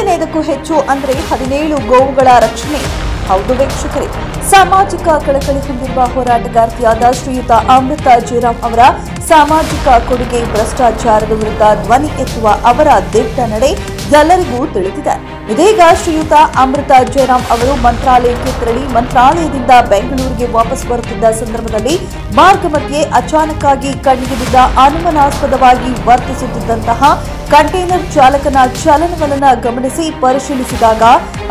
15ಕ್ಕೂ ಹೆಚ್ಚು ಅಂದರೆ 17 ಗೋವುಗಳ ರಕ್ಷಣೆ. ಹೌದು ವೀಕ್ಷಕರೇ, ಸಾಮಾಜಿಕ ಕಳಕಳಿ ಹೊಂದಿರುವ ಹೋರಾಟಗಾರ್ತಿಯಾದ ಶ್ರೀಯುತ ಅಮೃತ ಜಯರಾಮ್ ಅವರ ಸಾಮಾಜಿಕ ಕೊಡುಗೆ, ಭ್ರಷ್ಟಾಚಾರದ ವಿರುದ್ಧ ಧ್ವನಿ ಎತ್ತುವ ಅವರ ದಿಟ್ಟ ನಡೆ ಎಲ್ಲರಿಗೂ ತಿಳಿದಿದೆ. ಇದೀಗ ಶ್ರೀಯುತ ಅಮೃತ ಜಯರಾಮ್ ಅವರು ಮಂತ್ರಾಲಯಕ್ಕೆ ತೆರಳಿ ಮಂತ್ರಾಲಯದಿಂದ ಬೆಂಗಳೂರಿಗೆ ವಾಪಸ್ ಬರುತ್ತಿದ್ದ ಸಂದರ್ಭದಲ್ಲಿ ಮಾರ್ಗ ಮಧ್ಯೆ ಅಚಾನಕ್ ಆಗಿ ಕಣ್ಣಿಗೆ ಬಿದ್ದ ಅನುಮಾನಾಸ್ಪದವಾಗಿ ವರ್ತಿಸುತ್ತಿದ್ದಂತಹ ಕಂಟೈನರ್ ಚಾಲಕನ ಚಲನವಲನ ಗಮನಿಸಿ ಪರಿಶೀಲಿಸಿದಾಗ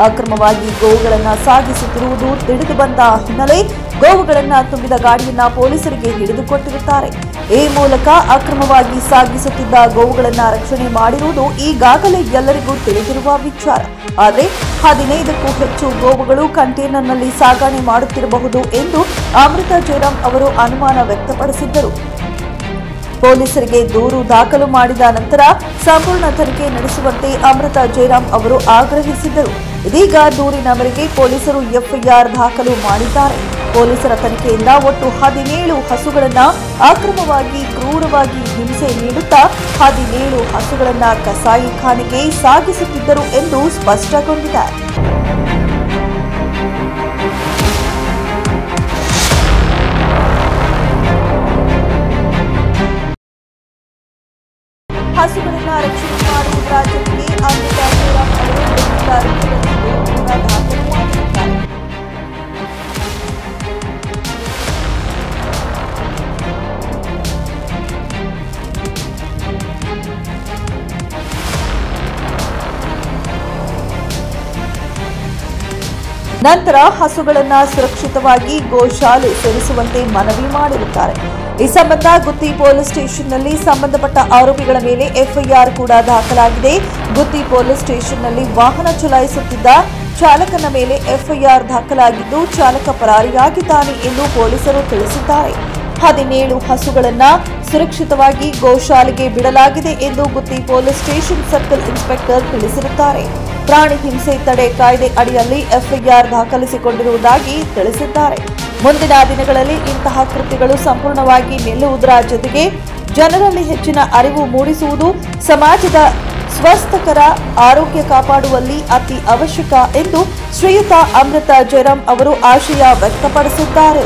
ಅಕ್ರಮವಾಗಿ ಗೋವುಗಳನ್ನು ಸಾಗಿಸುತ್ತಿರುವುದು ತಿಳಿದು ಬಂದ ಹಿನ್ನೆಲೆ ಗೋವುಗಳನ್ನು ತುಂಬಿದ ಗಾಡಿಯನ್ನ ಪೊಲೀಸರಿಗೆ ಹಿಡಿದುಕೊಟ್ಟಿರುತ್ತಾರೆ. ಈ ಮೂಲಕ ಅಕ್ರಮವಾಗಿ ಸಾಗಿಸುತ್ತಿದ್ದ ಗೋವುಗಳನ್ನು ರಕ್ಷಣೆ ಮಾಡಿರುವುದು ಈಗಾಗಲೇ ಎಲ್ಲರಿಗೂ ತಿಳಿದಿರುವ ವಿಚಾರ. ಆದರೆ 15ಕ್ಕೂ ಹೆಚ್ಚು ಗೋವುಗಳು ಕಂಟೈನರ್ನಲ್ಲಿ ಸಾಗಣೆ ಮಾಡುತ್ತಿರಬಹುದು ಎಂದು ಅಮೃತ ಜಯರಾಮ್ ಅವರು ಅನುಮಾನ ವ್ಯಕ್ತಪಡಿಸಿದ್ದರು. ಪೊಲೀಸರಿಗೆ ದೂರು ದಾಖಲು ಮಾಡಿದ ನಂತರ ಸಂಪೂರ್ಣ ತನಿಖೆ ನಡೆಸುವಂತೆ ಅಮೃತ ಜಯರಾಮ್ ಅವರು ಆಗ್ರಹಿಸಿದ್ದರು. ಇದೀಗ ದೂರಿನ ಮೇರೆಗೆ ಪೊಲೀಸರು ಎಫ್ಐಆರ್ ದಾಖಲು ಮಾಡಿದ್ದಾರೆ. ಪೊಲೀಸರ ತನಿಖೆಯಿಂದ ಒಟ್ಟು 17 ಹಸುಗಳನ್ನು ಅಕ್ರಮವಾಗಿ ಕ್ರೂರವಾಗಿ ಹಿಂಸೆ ನೀಡುತ್ತಾ 17 ಹಸುಗಳನ್ನು ಕಸಾಯಿಖಾನೆಗೆ ಸಾಗಿಸುತ್ತಿದ್ದರು ಎಂದು ಸ್ಪಷ್ಟಗೊಂಡಿದೆ. ಹಸುಗಳನ್ನು ರಕ್ಷಣೆ ಮಾಡುವುದರ ಜೊತೆಗೆ ಅಮೃತ ಜಯರಾಮ್ ಅವರು ದಾಖಲು ಮಾಡಿದ್ದಾರೆ. ನಂತರ ಹಸುಗಳನ್ನು ಸುರಕ್ಷಿತವಾಗಿ ಗೋಶಾಲೆ ಸೇರಿಸುವಂತೆ ಮನವಿ ಮಾಡಿರುತ್ತಾರೆ. ಈ ಸಂಬಂಧ ಗುತ್ತಿ ಪೊಲೀಸ್ ಸ್ಟೇಷನ್ನಲ್ಲಿ ಸಂಬಂಧಪಟ್ಟ ಆರೋಪಿಗಳ ಮೇಲೆ ಎಫ್ಐಆರ್ ಕೂಡ ದಾಖಲಾಗಿದೆ. ಗುತ್ತಿ ಪೊಲೀಸ್ ಸ್ಟೇಷನ್ನಲ್ಲಿ ವಾಹನ ಚಲಾಯಿಸುತ್ತಿದ್ದ ಚಾಲಕನ ಮೇಲೆ ಎಫ್ಐಆರ್ ದಾಖಲಾಗಿದ್ದು ಚಾಲಕ ಪರಾರಿಯಾಗಿದ್ದಾನೆ ಎಂದು ಪೊಲೀಸರು ತಿಳಿಸಿದ್ದಾರೆ. 17 ಹಸುಗಳನ್ನು ಸುರಕ್ಷಿತವಾಗಿ ಗೋಶಾಲೆಗೆ ಬಿಡಲಾಗಿದೆ ಎಂದು ಗುತ್ತಿ ಪೊಲೀಸ್ ಸ್ಟೇಷನ್ ಸರ್ಕಲ್ ಇನ್ಸ್ಪೆಕ್ಟರ್ ತಿಳಿಸಿರುತ್ತಾರೆ. ಪ್ರಾಣಿ ಹಿಂಸೆ ತಡೆ ಕಾಯ್ದೆ ಅಡಿಯಲ್ಲಿ ಎಫ್ಐಆರ್ ದಾಖಲಿಸಿಕೊಂಡಿರುವುದಾಗಿ ತಿಳಿಸಿದ್ದಾರೆ. ಮುಂದಿನ ದಿನಗಳಲ್ಲಿ ಇಂತಹ ಕೃತ್ಯಗಳು ಸಂಪೂರ್ಣವಾಗಿ ನಿಲ್ಲುವುದರ ಜೊತೆಗೆ ಜನರಲ್ಲಿ ಹೆಚ್ಚಿನ ಅರಿವು ಮೂಡಿಸುವುದು ಸಮಾಜದ ಸ್ವಸ್ಥಕರ ಆರೋಗ್ಯ ಕಾಪಾಡುವಲ್ಲಿ ಅತಿ ಅವಶ್ಯಕ ಎಂದು ಶ್ರೀಯುತ ಅಮೃತ ಜಯರಾಮ್ ಅವರು ಆಶಯ ವ್ಯಕ್ತಪಡಿಸಿದ್ದಾರೆ.